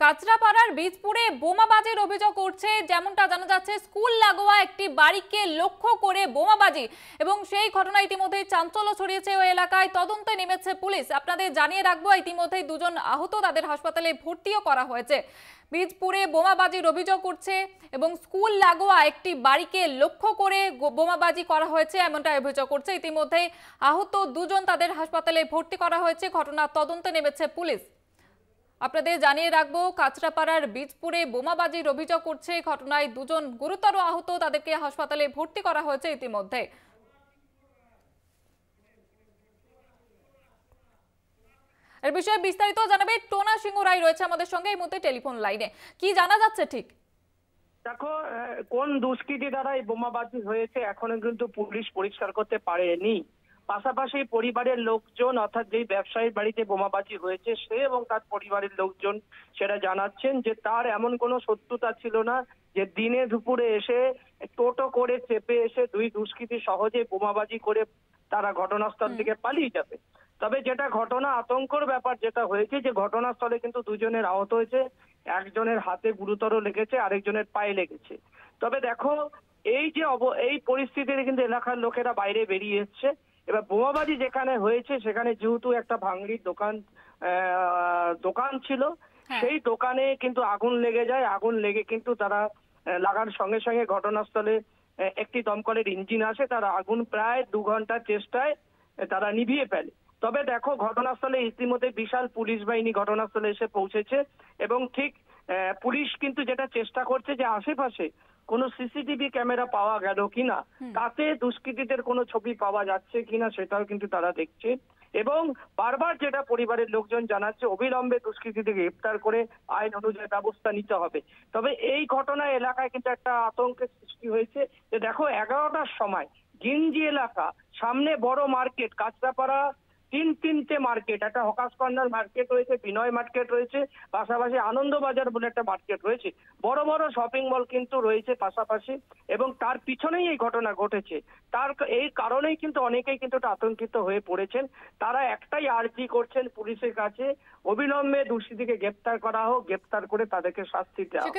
কাঁচরাপাড়ার বীজপুরে বোমাবাজির অভিযোগ উঠছে। যেমনটা জানা যাচ্ছে, স্কুল লাগোয়া একটি বাড়িকে লক্ষ্য করে বোমাবাজি এবং সেই ঘটনা ইতিমধ্যেই চাঞ্চল্য ছড়িয়েছে ওই এলাকায়। তদন্তে নেমেছে পুলিশ। আপনাদের জানিয়ে রাখবো, ইতিমধ্যেই দুজন আহত, তাদের হাসপাতালে ভর্তিও করা হয়েছে। বীজপুরে বোমাবাজির অভিযোগ উঠছে এবং স্কুল লাগোয়া একটি বাড়িকে লক্ষ্য করে বোমাবাজি করা হয়েছে, এমনটা অভিযোগ করছে। ইতিমধ্যেই আহত দুজন, তাদের হাসপাতালে ভর্তি করা হয়েছে। ঘটনার তদন্তে নেমেছে পুলিশ। আপনাদের জানিয়ে রাখবো, কাঁচরাপাড়ার বীজপুরে বোমাবাজির অভিযোগ করছে। ঘটনায় দুজন গুরুতর আহত, তাদেরকে হাসপাতালে ভর্তি করা হয়েছে ইতিমধ্যে। এর বিষয়ে বিস্তারিত জানাবে টোনা সিংহ রায়, রয়েছে আমাদের সঙ্গে এই মুহূর্তে টেলিফোন লাইনে। কি জানা যাচ্ছে ঠিক? দেখো, কোন দুষ্কৃতী দ্বারা এই বোমাবাজি হয়েছে এখনো কিন্তু পুলিশ পরিষ্কার করতে পারেনি। পাশাপাশি পরিবারের লোকজন, অর্থাৎ যেই ব্যবসায়ীর বাড়িতে বোমাবাজি হয়েছে সে এবং তার পরিবারের লোকজন সেটা জানাচ্ছেন যে তার এমন কোনো শত্রুতা ছিল না যে দিনে দুপুরে এসে টোটো করে চেপে এসে দুই দুষ্কৃতী সহজে বোমাবাজি করে তারা ঘটনাস্থল থেকে পালিয়ে যাবে। তবে যেটা ঘটনা আতঙ্কর ব্যাপার যেটা হয়েছে যে ঘটনাস্থলে কিন্তু দুজনের আহত হয়েছে, একজনের হাতে গুরুতর লেগেছে, আরেকজনের পায়ে লেগেছে। তবে দেখো, এই যে এই পরিস্থিতিতে কিন্তু এলাকার লোকেরা বাইরে বেরিয়ে এসছে। এবার বোমাবাজি যেখানে হয়েছে সেখানে যেহেতু একটা ভাঙড়ির দোকান ছিল, সেই দোকানে কিন্তু আগুন লেগে যায়। আগুন লেগে কিন্তু তারা লাগার সঙ্গে সঙ্গে ঘটনাস্থলে একটি দমকলের ইঞ্জিন আসে, তারা আগুন প্রায় 2 ঘন্টার চেষ্টায় তারা নিভিয়ে ফেলে। তবে দেখো, ঘটনাস্থলে ইতিমধ্যে বিশাল পুলিশ বাহিনী ঘটনাস্থলে এসে পৌঁছেছে এবং ঠিক পুলিশ কিন্তু যেটা চেষ্টা করছে যে আশেপাশে কোনো সিসিটিভি ক্যামেরা পাওয়া গেল কিনা, তাতে দুষ্কৃতীদের কোনো ছবি পাওয়া যাচ্ছে কিনা সেটাও কিন্তু তারা দেখছে। এবং বারবার যেটা পরিবারের লোকজন জানাচ্ছে, অবিলম্বে দুষ্কৃতীদের গ্রেপ্তার করে আইন অনুযায়ী ব্যবস্থা নিতে হবে। তবে এই ঘটনা এলাকায় কিন্তু একটা আতঙ্কের সৃষ্টি হয়েছে যে দেখো, 11টার সময় গিঞ্জি এলাকা, সামনে বড় মার্কেট, কাঁচরাপাড়া তিনটে মার্কেট, একটা হকার্স কর্নার মার্কেট রয়েছে, বিনয় মার্কেট রয়েছে, পাশাপাশি আনন্দবাজার বলে একটা মার্কেট রয়েছে, বড় বড় শপিং মল কিন্তু রয়েছে পাশাপাশি। এবং তার পিছনেই এই ঘটনা ঘটেছে। এই কারণেই কিন্তু অনেকেই কিন্তু আতঙ্কিত হয়ে পড়েছেন। তারা একটাই আর্জি করছেন পুলিশের কাছে, অবিলম্বে দোষীদেরকে গ্রেপ্তার করা হোক, গ্রেপ্তার করে তাদেরকে শাস্তি দেওয়া হোক।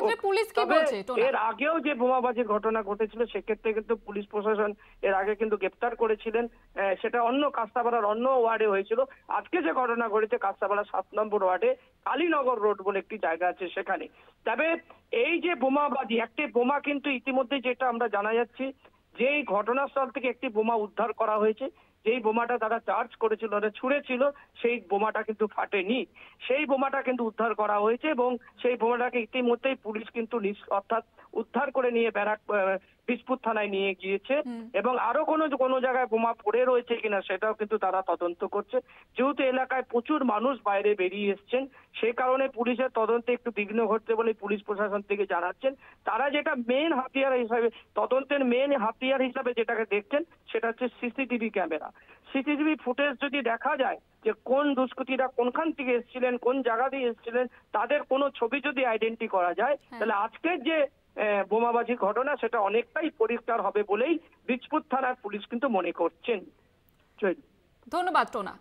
এর আগেও যে বোমাবাজির ঘটনা ঘটেছিল সেক্ষেত্রে কিন্তু পুলিশ প্রশাসন এর আগে কিন্তু গ্রেপ্তার করেছিলেন, সেটা অন্য কাঁচরাপাড়ার অন্য ওয়ার্ডে হয়েছিল। আজকে যে ঘটনা ঘটেছে কাঁচরাপাড়া 7 নম্বর ওয়ার্ডে কালীনগর রোড বলে একটি জায়গা আছে সেখানে। তবে এই যে বোমাবাজি, একটি বোমা কিন্তু ইতিমধ্যে যেটা আমরা জানা যাচ্ছি, যেই ঘটনাস্থল থেকে একটি বোমা উদ্ধার করা হয়েছে, যেই বোমাটা তারা চার্জ করেছিল, ছুঁড়েছিল, সেই বোমাটা কিন্তু ফাটেনি। সেই বোমাটা কিন্তু উদ্ধার করা হয়েছে এবং সেই বোমাটাকে ইতিমধ্যেই পুলিশ কিন্তু অর্থাৎ উদ্ধার করে নিয়ে বীজপুর থানায় নিয়ে গিয়েছে। এবং আরো কোনো জায়গায় বোমা পড়ে রয়েছে কিনা সেটাও কিন্তু তারা তদন্ত করছে। যেহেতু এলাকায় প্রচুর মানুষ বাইরে বেরিয়ে এসছেন, সেই কারণে পুলিশের তদন্তে একটু বিঘ্ন ঘটছে বলে পুলিশ প্রশাসন থেকে জানাচ্ছেন। তারা যেটা মেন হাতিয়ার হিসাবে, তদন্তের মেন হাতিয়ার হিসাবে যেটাকে দেখছেন সেটা হচ্ছে সিসিটিভি ক্যামেরা। সিসিটিভি ফুটেজ যদি দেখা যায় যে কোন দুষ্কৃতীরা কোনখান থেকে এসেছিলেন, কোন জায়গা দিয়ে এসেছিলেন, তাদের কোনো ছবি যদি আইডেন্টি করা যায়, তাহলে আজকের যে বোমাবাজির ঘটনা সেটা অনেকটাই পরিষ্কার হবে বলেই বীজপুর থানার পুলিশ কিন্তু মনে করছেন। ধন্যবাদ টোনা।